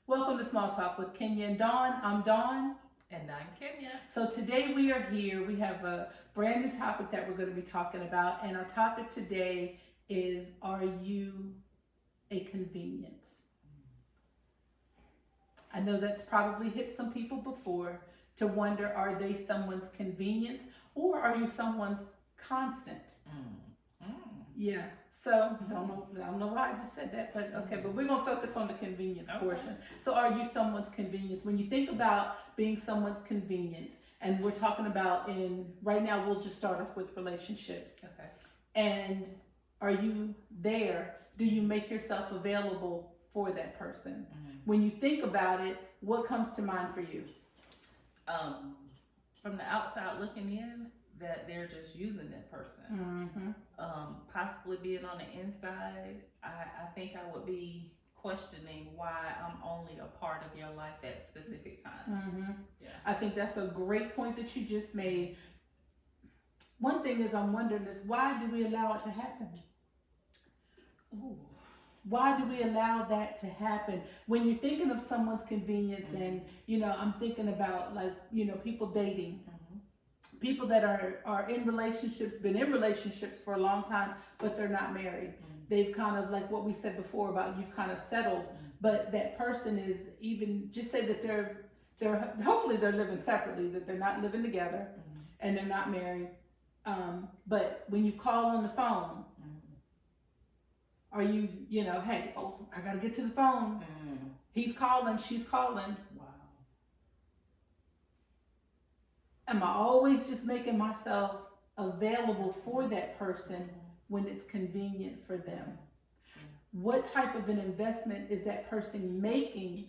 Welcome to Small Talk with Kenya and Dawn. I'm Dawn. And I'm Kenya. So today we are here. We have a brand new topic that we're going to be talking about. And our topic today is, are you a convenience? I know that's probably hit some people before to wonder, are they someone's convenience or are you someone's constant? Yeah. So I don't know why I just said that, but okay, but we're gonna focus on the convenience portion. So are you someone's convenience? When you think about being someone's convenience, and we're talking about right now we'll just start off with relationships. Okay. And are you there? Do you make yourself available for that person? When you think about it, what comes to mind for you? From the outside looking in, that they're just using that person. Possibly being on the inside, I think I would be questioning why I'm only a part of your life at specific times. Yeah. I think that's a great point that you just made. One thing is I'm wondering is, why do we allow it to happen? Ooh. Why do we allow that to happen? When you're thinking of someone's convenience, and I'm thinking about people dating. People that are in relationships, been in relationships for a long time, but they're not married. They've kind of, like what we said before about, you've kind of settled, but that person is, even just say that they're hopefully they're living separately, that they're not living together, and they're not married. But when you call on the phone, are you, hey, I gotta get to the phone. He's calling, she's calling. Am I always just making myself available for that person when it's convenient for them? What type of an investment is that person making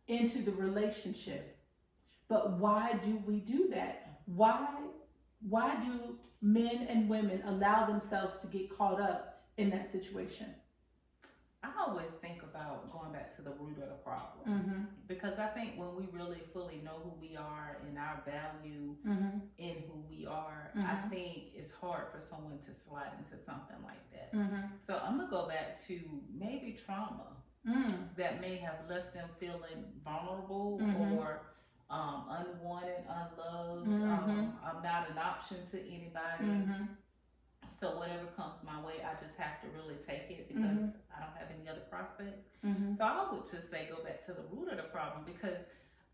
into the relationship? But why do we do that? Why do men and women allow themselves to get caught up in that situation? I always think about going back to the root of the problem, because I think when we really fully know who we are and our value in who we are, I think it's hard for someone to slide into something like that. So I'm gonna go back to maybe trauma that may have left them feeling vulnerable or unwanted, unloved. I'm not an option to anybody. So whatever comes my way, I just have to really take it because I don't have any other prospects. So I would just say go back to the root of the problem, because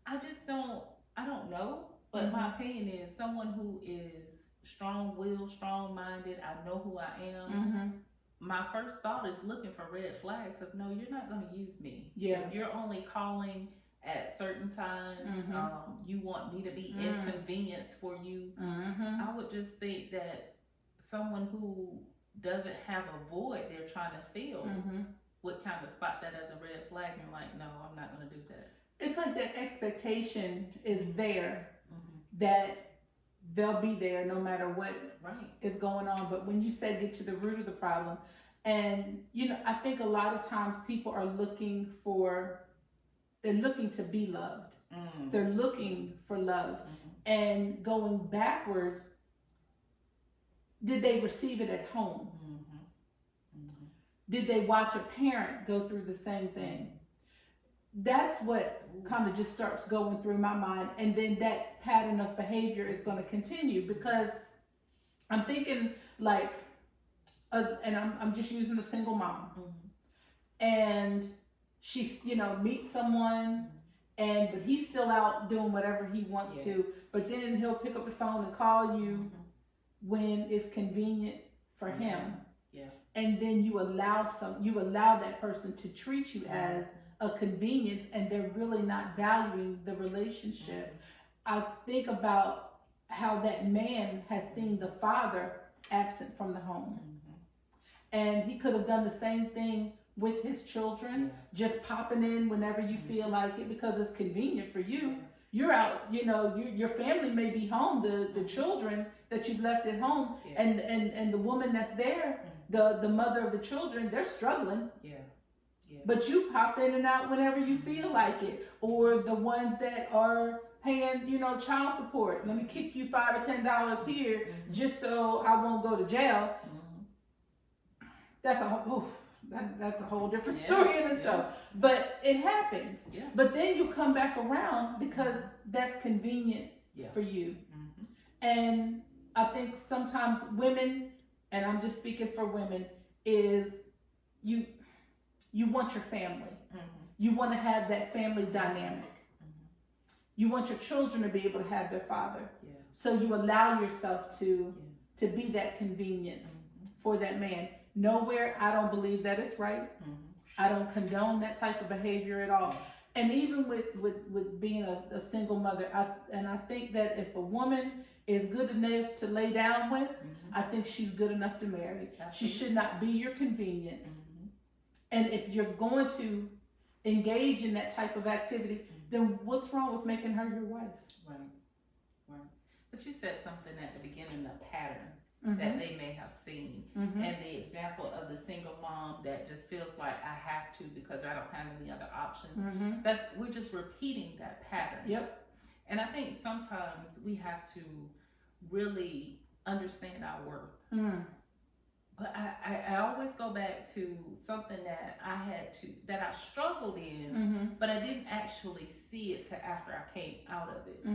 I don't know. But my opinion is, someone who is strong-willed, strong-minded, I know who I am. My first thought is looking for red flags of, no, you're not going to use me. Yeah. If you're only calling at certain times, you want me to be inconvenienced for you. I would just think that someone who doesn't have a void they're trying to fill would kind of spot that as a red flag and like, no, I'm not going to do that. It's like that expectation is there that they'll be there no matter what is going on. But when you say get to the root of the problem, and I think a lot of times people are looking to be loved. They're looking for love. And going backwards, did they receive it at home? Did they watch a parent go through the same thing? That's what kind of just starts going through my mind. And then that pattern of behavior is going to continue, because I'm thinking like, and I'm just using a single mom. And she's, meets someone, but he's still out doing whatever he wants to, but then he'll pick up the phone and call you when it's convenient for him. And then you allow that person to treat you as a convenience, and they're really not valuing the relationship. I think about how that man has seen the father absent from the home. And he could have done the same thing with his children, just popping in whenever you feel like it, because it's convenient for you. You're out, your family may be home, the children that you've left at home, and the woman that's there, the mother of the children, they're struggling. But you pop in and out whenever you feel like it. Or the ones that are paying, child support. Let me kick you $5 or $10 here just so I won't go to jail. That's that's a whole different Yeah, story in itself. yeah. But it happens. Yeah. But then you come back around because that's convenient Yeah. for you. Mm-hmm. And I think sometimes women, and I'm just speaking for women, is you want your family. Mm-hmm. You want to have that family dynamic. Mm-hmm. You want your children to be able to have their father. Yeah. So you allow yourself to be that convenience for that man. Nowhere, I don't believe that it's right. I don't condone that type of behavior at all. And even with being a single mother, I think that if a woman is good enough to lay down with, I think she's good enough to marry. Absolutely. She should not be your convenience. And if you're going to engage in that type of activity, then what's wrong with making her your wife? Right. But you said something at the beginning, the pattern that they may have seen, and the example of the single mom that just feels like I have to because I don't have any other options. We're just repeating that pattern. Yep. And I think sometimes we have to really understand our worth. But I always go back to something that that I struggled in, but I didn't actually see it till after I came out of it.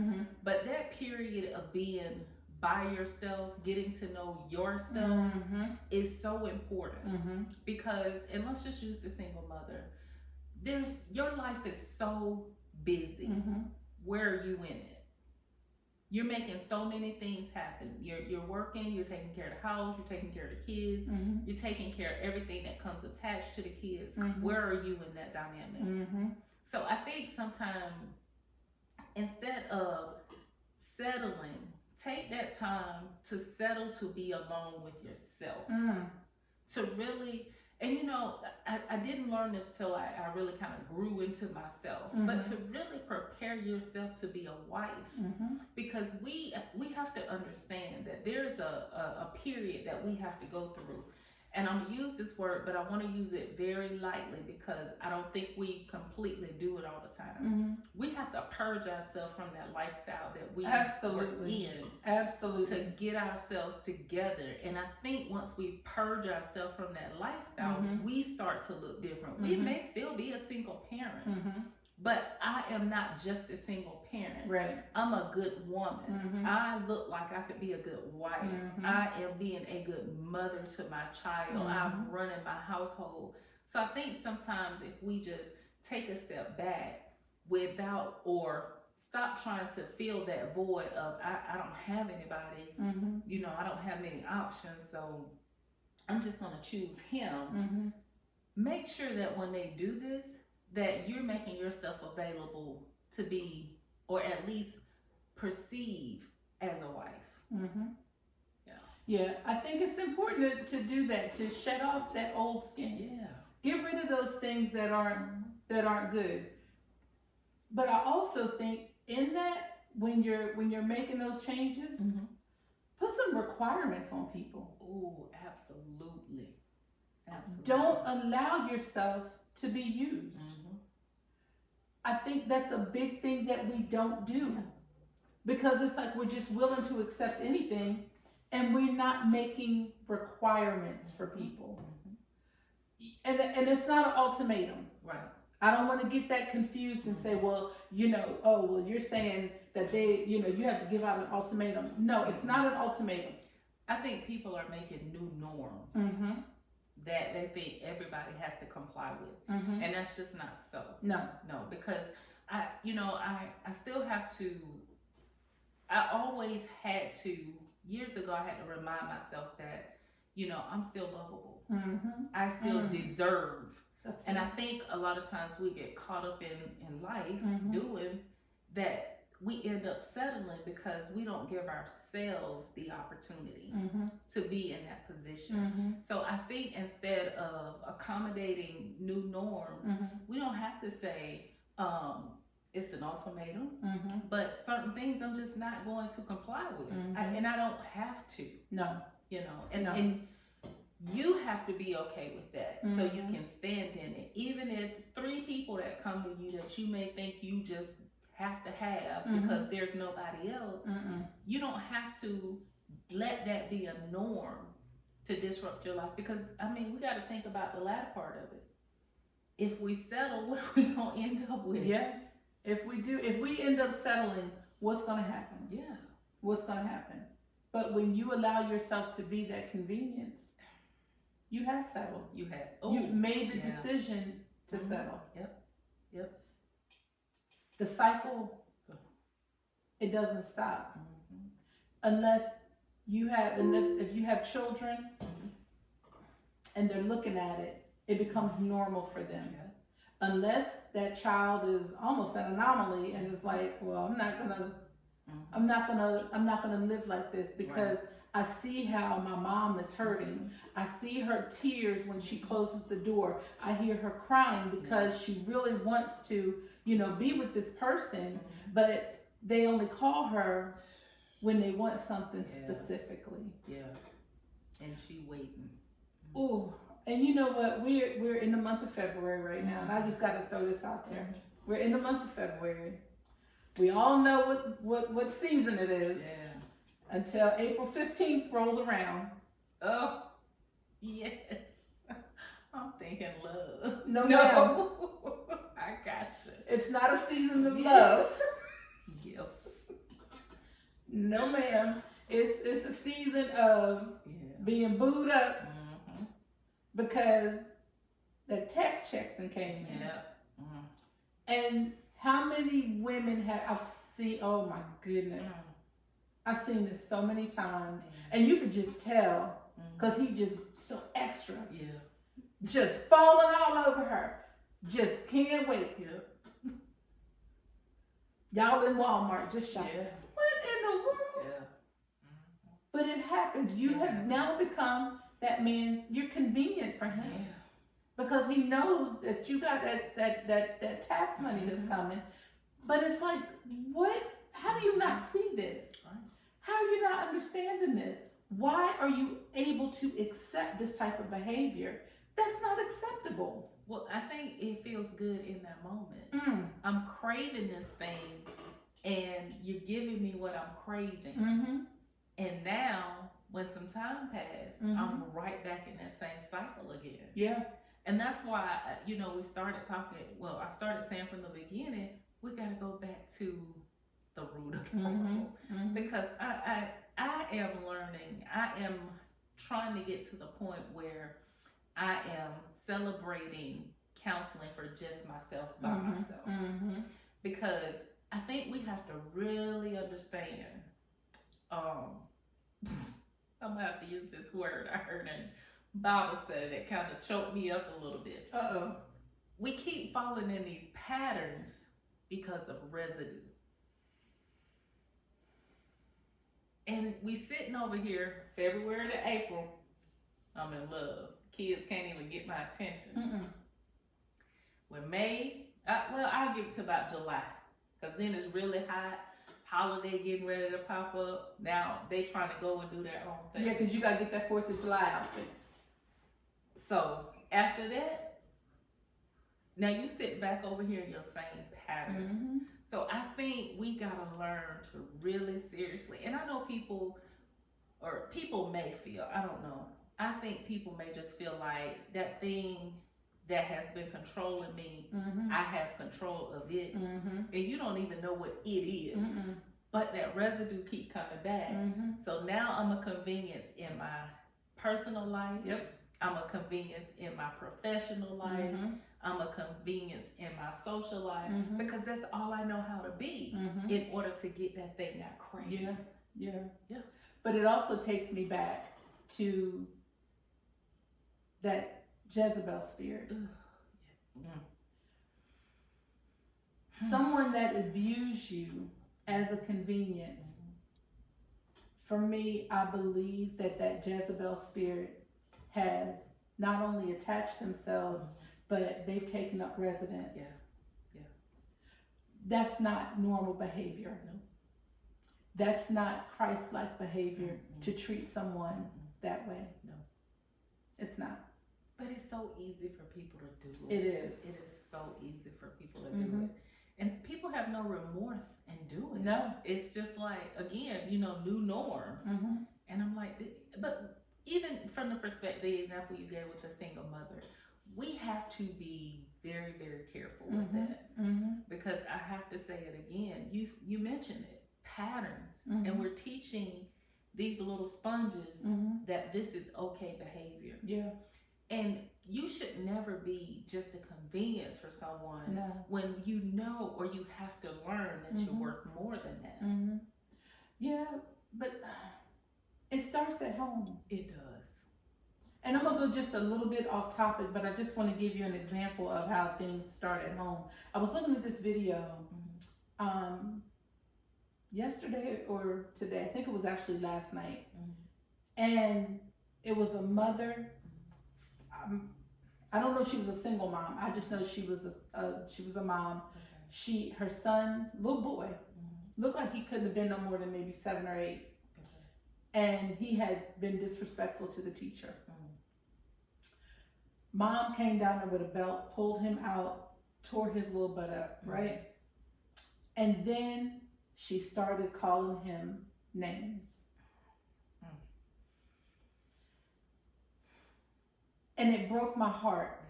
But that period of being by yourself, getting to know yourself is so important because, and let's just use the single mother, your life is so busy. Where are you in it? You're making so many things happen. You're working, you're taking care of the house, you're taking care of the kids, you're taking care of everything that comes attached to the kids. Where are you in that dynamic? So I think sometimes instead of settling, take that time to settle, to be alone with yourself. To really, and I didn't learn this till I really kind of grew into myself, but to really prepare yourself to be a wife, because we have to understand that there's a period that we have to go through. And I'm gonna use this word, but I want to use it very lightly because I don't think we completely do it all the time. We have to purge ourselves from that lifestyle that we were in. Absolutely. To get ourselves together. And I think once we purge ourselves from that lifestyle, we start to look different. We may still be a single parent, but I am not just a single parent. Right. I'm a good woman. I look like I could be a good wife. I am being a good mother to my child. I'm running my household. So I think sometimes if we just take a step back or stop trying to fill that void of I don't have anybody, I don't have many options, so I'm just gonna choose him. Make sure that when they do this, that you're making yourself available to be, or at least perceive as a wife. Yeah, I think it's important to do that, to shed off that old skin. Yeah. Get rid of those things that aren't good. But I also think in that, when you're making those changes, put some requirements on people. Oh, absolutely. Don't allow yourself to be used. I think that's a big thing that we don't do, because it's like we're just willing to accept anything and we're not making requirements for people. And it's not an ultimatum. Right. I don't want to get that confused and say, well, you're saying that you have to give out an ultimatum. No, it's not an ultimatum. I think people are making new norms that they think everybody has to comply with. And that's just not so. No, because I still have to, I always had to, years ago, I had to remind myself that, I'm still lovable. I still deserve. And I think a lot of times we get caught up in life doing that. We end up settling because we don't give ourselves the opportunity to be in that position. So I think instead of accommodating new norms, we don't have to say it's an ultimatum, but certain things I'm just not going to comply with, and I don't have to. No, and you have to be okay with that, so you can stand in it. Even if 3 people that come to you that you may think you just have to have because there's nobody else, you don't have to let that be a norm to disrupt your life. Because I mean, we got to think about the latter part of it. If we settle, what are we gonna end up with? Yeah. If we end up settling, what's gonna happen? Yeah. What's gonna happen? But when you allow yourself to be that convenience, you have settled. You have. You've made the yeah. decision to Mhm. settle. Yep. The cycle, it doesn't stop Mhm. unless you have, if you have children and they're looking at it, it becomes normal for them. Yeah. Unless that child is almost an anomaly and is like, well, I'm not gonna live like this because I see how my mom is hurting. I see her tears when she closes the door. I hear her crying because she really wants to, be with this person, but they only call her when they want something specifically. Yeah. And she waiting. Ooh, and you know what? We're in the month of February right now, and I just got to throw this out there. We're in the month of February. We all know what season it is. Yeah. Until April 15th rolls around. Oh, yes. I'm thinking love. No, ma'am. I gotcha. It's not a season of love. Gifts. No, ma'am. It's a season of being booed up because the tax check then came in. Yeah. And how many women have I've seen? Oh my goodness. I've seen this so many times, and you could just tell because he just so extra. Yeah. Just falling all over her. Just can't wait. Yeah. Y'all in Walmart just shopping. Yeah. What in the world? Yeah. But it happens. You have now become that man. You're convenient for him because he knows that you got that tax money that's coming. But it's like, what? How do you not see this? How are you not understanding this? Why are you able to accept this type of behavior? That's not acceptable. Well, I think it feels good in that moment. I'm craving this thing, and you're giving me what I'm craving. And now, when some time passed, I'm right back in that same cycle again. Yeah. And that's why, we started talking, I started saying from the beginning, we got to go back to the root of the problem. Because I am learning, I am trying to get to the point where I am celebrating counseling for just myself by myself. Because I think we have to really understand, I'm gonna have to use this word I heard in Bible study that kind of choked me up a little bit. We keep falling in these patterns because of residue. And we sitting over here, February to April, I'm in love. Kids can't even get my attention. When May, I'll give it to about July, because then it's really hot. Holiday getting ready to pop up. Now they trying to go and do their own thing. Yeah, because you got to get that 4th of July outfit. So after that, now you sit back over here in your same pattern. So I think we gotta learn to really seriously, and I know people may feel, I don't know, I think people may just feel like that thing that has been controlling me, I have control of it, and you don't even know what it is, but that residue keep coming back. So now I'm a convenience in my personal life. I'm a convenience in my professional life. I'm a convenience in my social life because that's all I know how to be in order to get that thing I crave. Yeah. But it also takes me back to that Jezebel spirit. Someone that views you as a convenience. For me, I believe that Jezebel spirit has not only attached themselves, but they've taken up residence. That's not normal behavior. That's not Christ-like behavior to treat someone that way. No. It's not. But it's so easy for people to do it. It is. It is so easy for people to do it. And people have no remorse in doing it. No. It's just like, again, new norms. And I'm like, but even from the perspective, the example you gave with the single mother, we have to be very, very careful with that, because I have to say it again. You mentioned it, patterns, and we're teaching these little sponges that this is okay behavior. Yeah. And you should never be just a convenience for someone when you know, or you have to learn that you're worth more than that. Yeah, but it starts at home. It does. And I'm gonna go just a little bit off topic, but I just want to give you an example of how things start at home. I was looking at this video yesterday or today. I think it was actually last night, and it was a mother. I don't know if she was a single mom. I just know she was a mom. Her son, little boy, looked like he couldn't have been no more than maybe 7 or 8, and he had been disrespectful to the teacher. Mom came down there with a belt, pulled him out, tore his little butt up, right? And then she started calling him names. And it broke my heart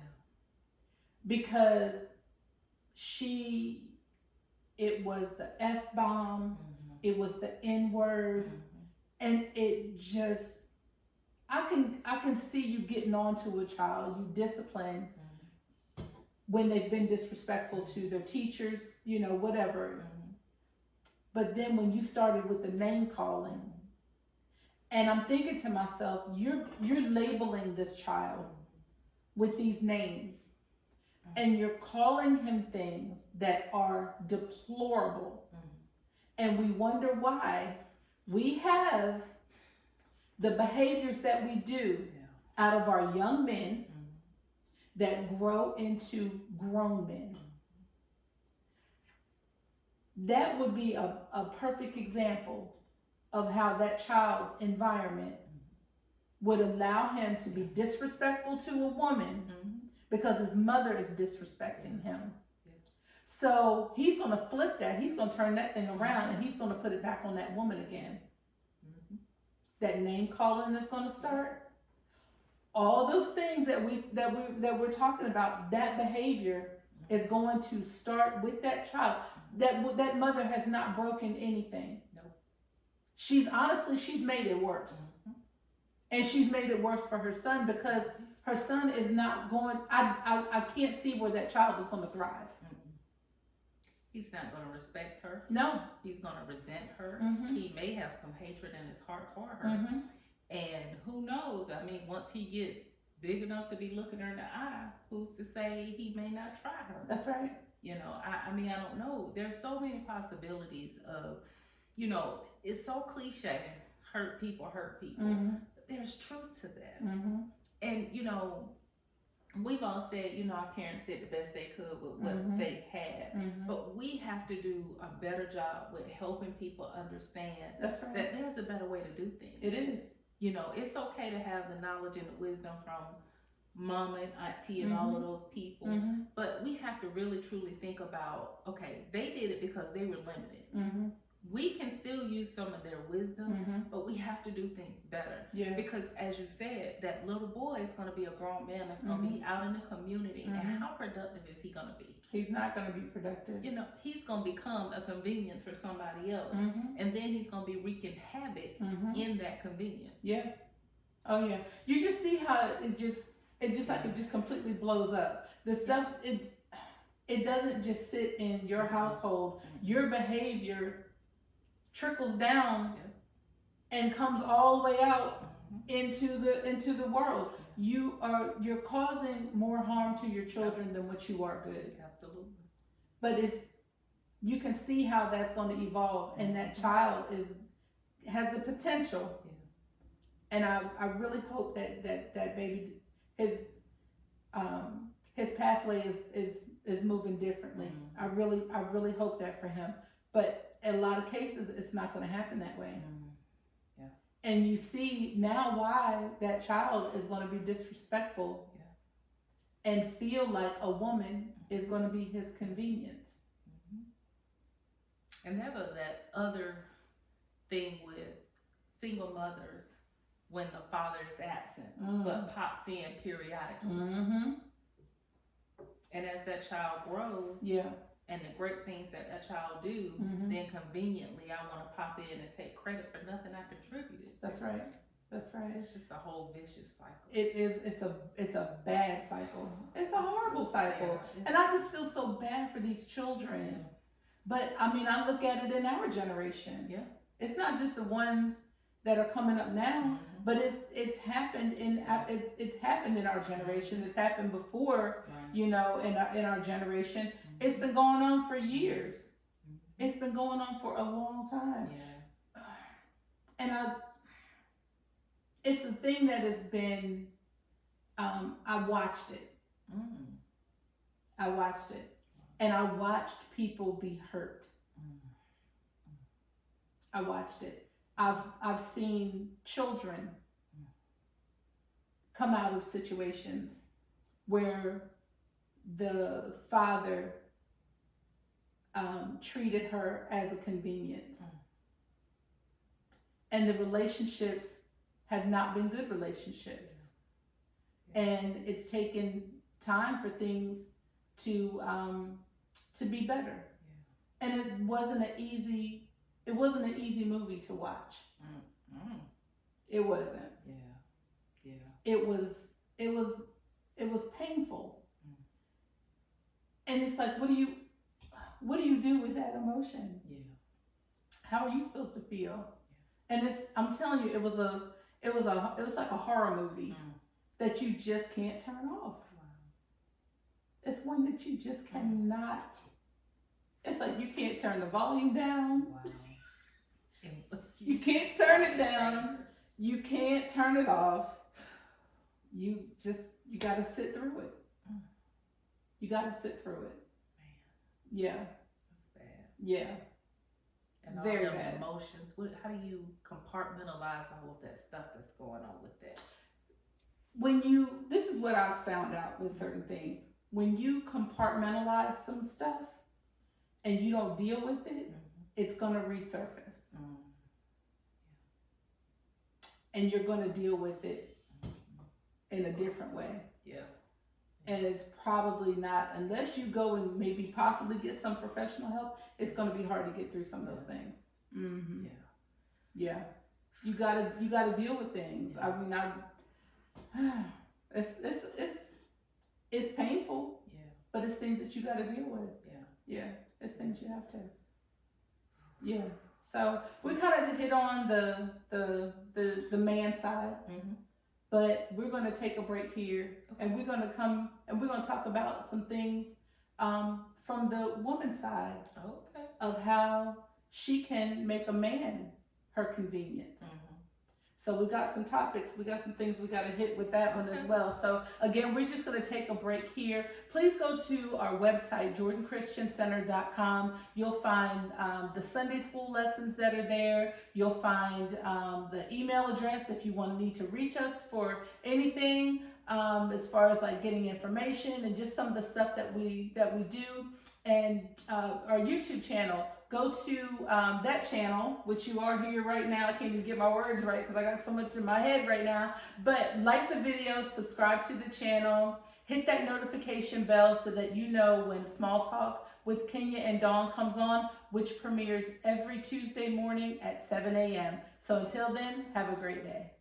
because it was the F-bomb, it was the N-word, and it just, I can see you getting on to a child, you discipline when they've been disrespectful to their teachers, you know, whatever. But then when you started with the name calling, and I'm thinking to myself, you're labeling this child with these names, and you're calling him things that are deplorable. And we wonder why we have the behaviors that we do out of our young men that grow into grown men. That would be a perfect example of how that child's environment would allow him to be disrespectful to a woman because his mother is disrespecting him. So he's going to flip that. He's going to turn that thing around, and he's going to put it back on that woman again. That name calling is going to start. All those things that we're talking about, that behavior is going to start with that child. That mother has not broken anything. She's made it worse. And she's made it worse for her son, because her son is not going, I can't see where that child is going to thrive. He's not going to respect her. No. He's going to resent her. He may have some hatred in his heart for her. And who knows? I mean, once he get big enough to be looking her in the eye, who's to say he may not try her? That's right. You know, I mean, I don't know. There's so many possibilities of, you know, it's so cliche, hurt people. But there's truth to that. And, you know, we've all said, you know, our parents did the best they could with what they had. But we have to do a better job with helping people understand that there's a better way to do things. It is. You know, it's okay to have the knowledge and the wisdom from mama and auntie and all of those people. But we have to really, truly think about, okay, they did it because they were limited. We can still use some of their wisdom, but we have to do things better. Because as you said, that little boy is going to be a grown man that's going to be out in the community. And how productive is he going to be? He's not going to be productive. You know, he's going to become a convenience for somebody else. And then he's going to be wreaking havoc in that convenience. Yeah. Oh yeah. You just see how it just completely blows up. The stuff, it doesn't just sit in your household. Your behavior trickles down and comes all the way out into the world. You're causing more harm to your children than what you are good. Absolutely. But you can see how that's going to evolve, and that child has the potential. And I really hope that baby, his pathway is moving differently. I really hope that for him. But in a lot of cases, it's not going to happen that way. And you see now why that child is going to be disrespectful and feel like a woman is going to be his convenience. And that other thing with single mothers when the father is absent, Mm. but pops in periodically. Mm-hmm. And as that child grows, Yeah. and the great things that that child do, Mm-hmm. then conveniently I want to pop in and take credit for nothing I contributed. That's right. That's right. It's just a whole vicious cycle. It is. It's a bad cycle. It's a horrible cycle, Yeah, and I just feel so bad for these children. Yeah. But I mean, I look at it in our generation. Yeah. It's not just the ones that are coming up now, Mhm. but it's happened it's happened in our generation. It's happened before, Right. you know, in our generation. Mhm. It's been going on for years. Mhm. It's been going on for a long time. Yeah. And it's a thing that has been, I watched it. Mm. I watched it. And I watched people be hurt. Mm. I watched it. I've seen children come out of situations where the father treated her as a convenience. And the relationships have not been good relationships. And it's taken time for things to be better. And it wasn't an easy movie to watch. Mm. It wasn't. Yeah. It was painful. And it's like, what do you do with that emotion? Yeah. How are you supposed to feel? And I'm telling you, it was like a horror movie that you just can't turn off. Wow. It's one that you just cannot. It's like you can't turn the volume down. Wow. You can't turn it down. You can't turn it off. You gotta sit through it. You gotta sit through it. Man. Yeah. That's bad. Yeah. And all Very them bad. emotions. How do you compartmentalize all of that stuff that's going on with that? This is what I've found out with certain things. When you compartmentalize some stuff and you don't deal with it, it's gonna resurface. And you're gonna deal with it in a different way. Yeah. And it's probably not, unless you go and maybe possibly get some professional help, it's going to be hard to get through some of those things. Mm-hmm. Yeah. You gotta deal with things. I mean, it's painful. Yeah. But it's things that you gotta deal with. Yeah. It's things you have to. Yeah. So we kind of hit on the man side. Mm-hmm. But we're going to take a break here, and we're going to come and we're going to talk about some things from the woman's side of how she can make a man her convenience. So we got some topics, we got some things we got to hit with that one as well. So again, we're just going to take a break here. Please go to our website, jordanchristiancenter.com. You'll find the Sunday school lessons that are there. You'll find the email address if you need to reach us for anything as far as like getting information and just some of the stuff that we do. And our YouTube channel. Go to that channel, which you are here right now. I can't even get my words right because I got so much in my head right now. But like the video, subscribe to the channel, hit that notification bell so that you know when Small Talk with Kenya and Dawn comes on, which premieres every Tuesday morning at 7 a.m. So until then, have a great day.